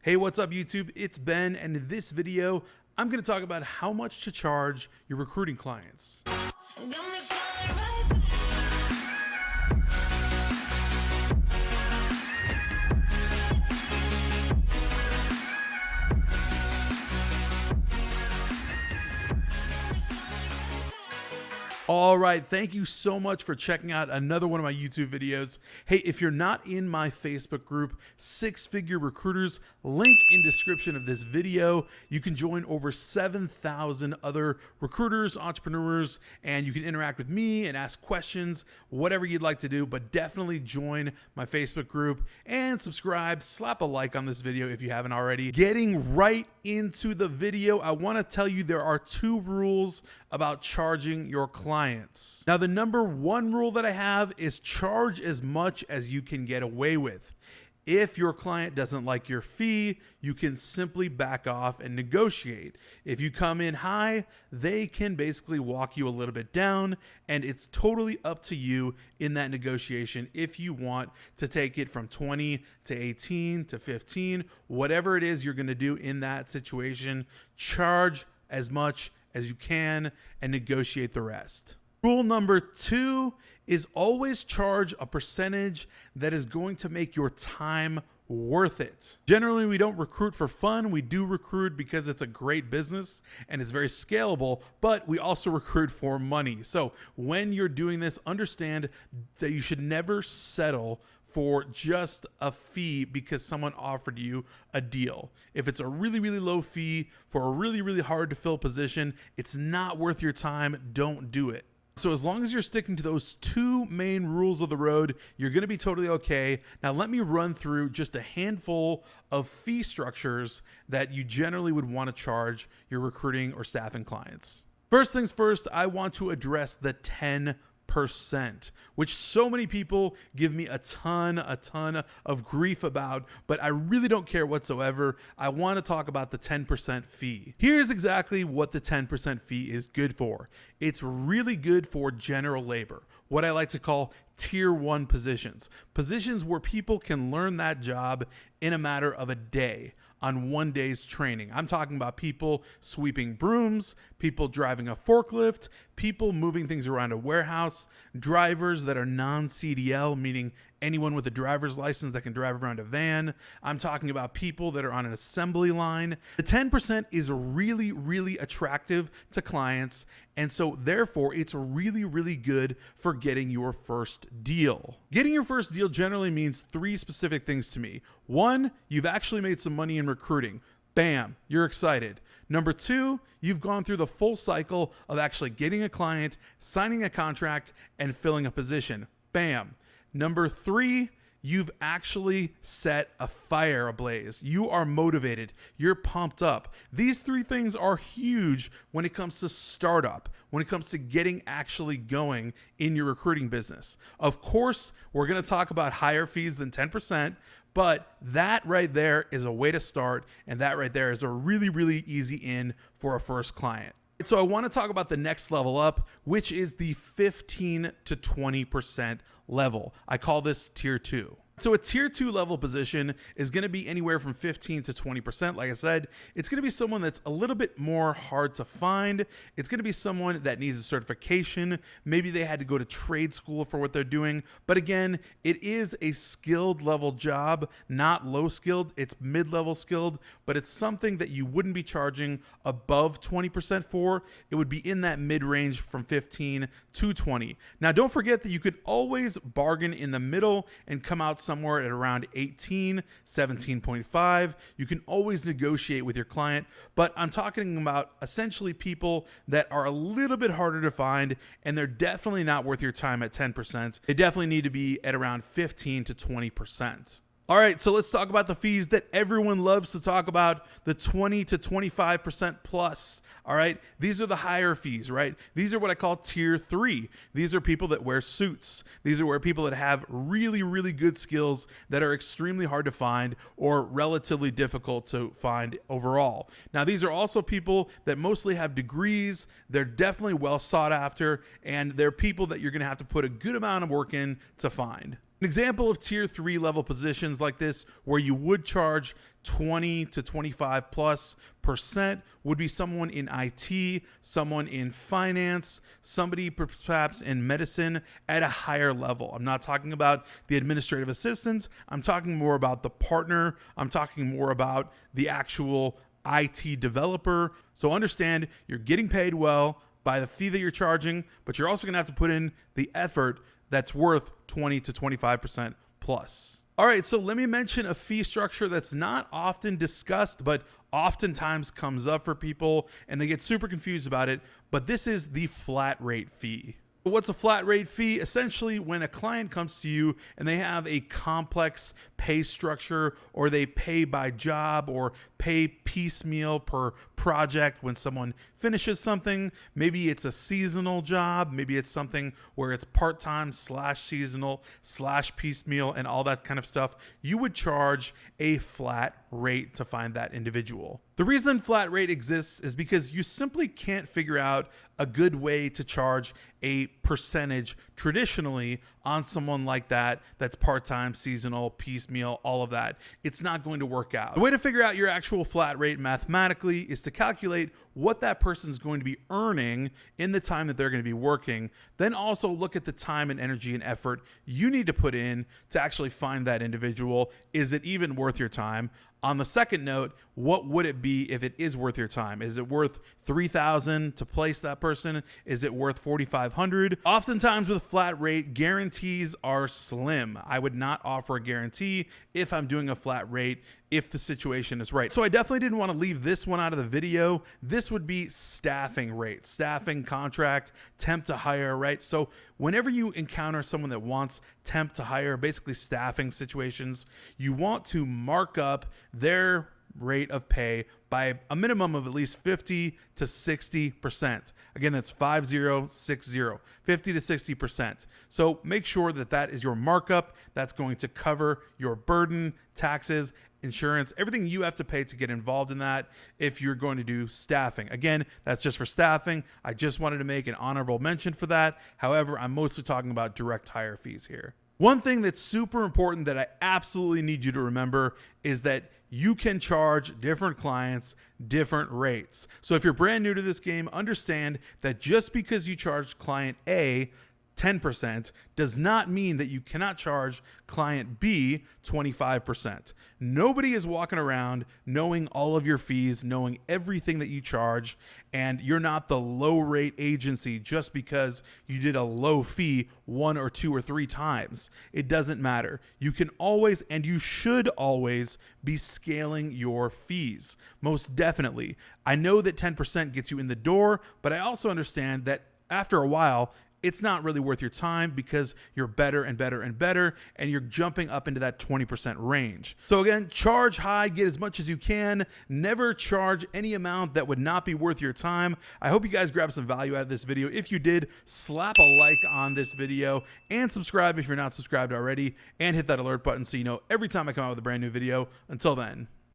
Hey, what's up YouTube? It's Ben, and in this video, I'm going to talk about how much to charge your recruiting clients. All right, thank you so much for checking out another one of my YouTube videos. Hey, if you're not in my Facebook group, Six Figure Recruiters, link in description of this video. You can join over 7,000 other recruiters, entrepreneurs, and you can interact with me and ask questions, whatever you'd like to do, but definitely join my Facebook group and subscribe, slap a like on this video if you haven't already. Getting right into the video, I want to tell you there are 2 rules about charging your clients. Now, the number 1 rule that I have is charge as much as you can get away with. If your client doesn't like your fee, you can simply back off and negotiate. If you come in high, they can basically walk you a little bit down, and it's totally up to you in that negotiation if you want to take it from 20 to 18 to 15, whatever it is you're going to do in that situation. Charge as much as you can and negotiate the rest. Rule number 2 is always charge a percentage that is going to make your time worth it. Generally, we don't recruit for fun. We do recruit because it's a great business and it's very scalable, but we also recruit for money. So when you're doing this, understand that you should never settle for just a fee because someone offered you a deal. If it's a really, really low fee for a really, really hard to fill position, it's not worth your time. Don't do it. So as long as you're sticking to those 2 main rules of the road, you're going to be totally okay. Now let me run through just a handful of fee structures that you generally would want to charge your recruiting or staffing clients. First things first, I want to address the 10%, which so many people give me a ton of grief about, but I really don't care whatsoever. I want to talk about the 10% fee. Here's exactly what the 10% fee is good for. It's really good for general labor, what I like to call tier 1 positions where people can learn that job in a matter of a day, on 1 day's training. I'm talking about people sweeping brooms, people driving a forklift, people moving things around a warehouse, drivers that are non-CDL, meaning anyone with a driver's license that can drive around a van. I'm talking about people that are on an assembly line. The 10% is really, really attractive to clients, and so therefore it's really, really good for getting your first deal. Getting your first deal generally means 3 specific things to me. 1, you've actually made some money in recruiting. Bam, you're excited. Number 2, you've gone through the full cycle of actually getting a client, signing a contract, and filling a position. Bam. Number 3, you've actually set a fire ablaze. You are motivated. You're pumped up. These 3 things are huge when it comes to startup, when it comes to getting actually going in your recruiting business. Of course, we're going to talk about higher fees than 10%, but that right there is a way to start, and that right there is a really, really easy in for a first client. So I want to talk about the next level up, which is the 15 to 20% level. I call this tier 2. So a tier 2 level position is going to be anywhere from 15 to 20%. Like I said, it's going to be someone that's a little bit more hard to find. It's going to be someone that needs a certification. Maybe they had to go to trade school for what they're doing. But again, it is a skilled level job, not low skilled. It's mid-level skilled, but it's something that you wouldn't be charging above 20% for. It would be in that mid-range from 15 to 20. Now, don't forget that you could always bargain in the middle and come out somewhere at around 18, 17.5. You can always negotiate with your client, but I'm talking about essentially people that are a little bit harder to find, and they're definitely not worth your time at 10%. They definitely need to be at around 15 to 20%. All right, so let's talk about the fees that everyone loves to talk about, the 20 to 25% plus. All right, these are the higher fees, right? These are what I call tier 3. These are people that wear suits. These are where people that have really, really good skills that are extremely hard to find or relatively difficult to find overall. Now, these are also people that mostly have degrees. They're definitely well sought after, and they're people that you're gonna have to put a good amount of work in to find. An example of tier 3 level positions like this, where you would charge 20 to 25+% would be someone in IT, someone in finance, somebody perhaps in medicine at a higher level. I'm not talking about the administrative assistant. I'm talking more about the partner. I'm talking more about the actual IT developer. So understand you're getting paid well by the fee that you're charging, but you're also going to have to put in the effort that's worth 20 to 25% plus. All right, so let me mention a fee structure that's not often discussed, but oftentimes comes up for people and they get super confused about it. But this is the flat rate fee. What's a flat rate fee? Essentially, when a client comes to you and they have a complex pay structure, or they pay by job or pay piecemeal per project when someone finishes something. Maybe it's a seasonal job. Maybe it's something where it's part-time / seasonal / piecemeal and all that kind of stuff. You would charge a flat rate to find that individual. The reason flat rate exists is because you simply can't figure out a good way to charge a percentage traditionally on someone like that that's part-time, seasonal, piecemeal, all of that. It's not going to work out. The way to figure out your actual flat rate mathematically is to calculate what that person's going to be earning in the time that they're going to be working. Then also look at the time and energy and effort you need to put in to actually find that individual. Is it even worth your time? On the second note, what would it be if it is worth your time? Is it worth $3,000 to place that person? Is it worth $4,500? Oftentimes with flat rate, guarantees are slim. I would not offer a guarantee if I'm doing a flat rate if the situation is right. So I definitely didn't want to leave this one out of the video. This would be staffing rate, staffing contract, temp to hire, right? So whenever you encounter someone that wants temp to hire, basically staffing situations, you want to mark up their rate of pay by a minimum of at least 50 to 60%. Again, that's 5060, 50 to 60%. So make sure that that is your markup. That's going to cover your burden, taxes, insurance, everything you have to pay to get involved in that if you're going to do staffing. Again, that's just for staffing. I just wanted to make an honorable mention for that. However, I'm mostly talking about direct hire fees here. One thing that's super important that I absolutely need you to remember is that you can charge different clients different rates. So if you're brand new to this game, understand that just because you charge client A 10% does not mean that you cannot charge client B 25%. Nobody is walking around knowing all of your fees, knowing everything that you charge, and you're not the low rate agency just because you did a low fee 1 or 2 or 3 times. It doesn't matter. You can always, and you should always, be scaling your fees. Most definitely. I know that 10% gets you in the door, but I also understand that after a while, it's not really worth your time because you're better and better and better, and you're jumping up into that 20% range. So again, charge high, get as much as you can. Never charge any amount that would not be worth your time. I hope you guys grabbed some value out of this video. If you did, slap a like on this video and subscribe if you're not subscribed already, and hit that alert button so you know every time I come out with a brand new video. Until then.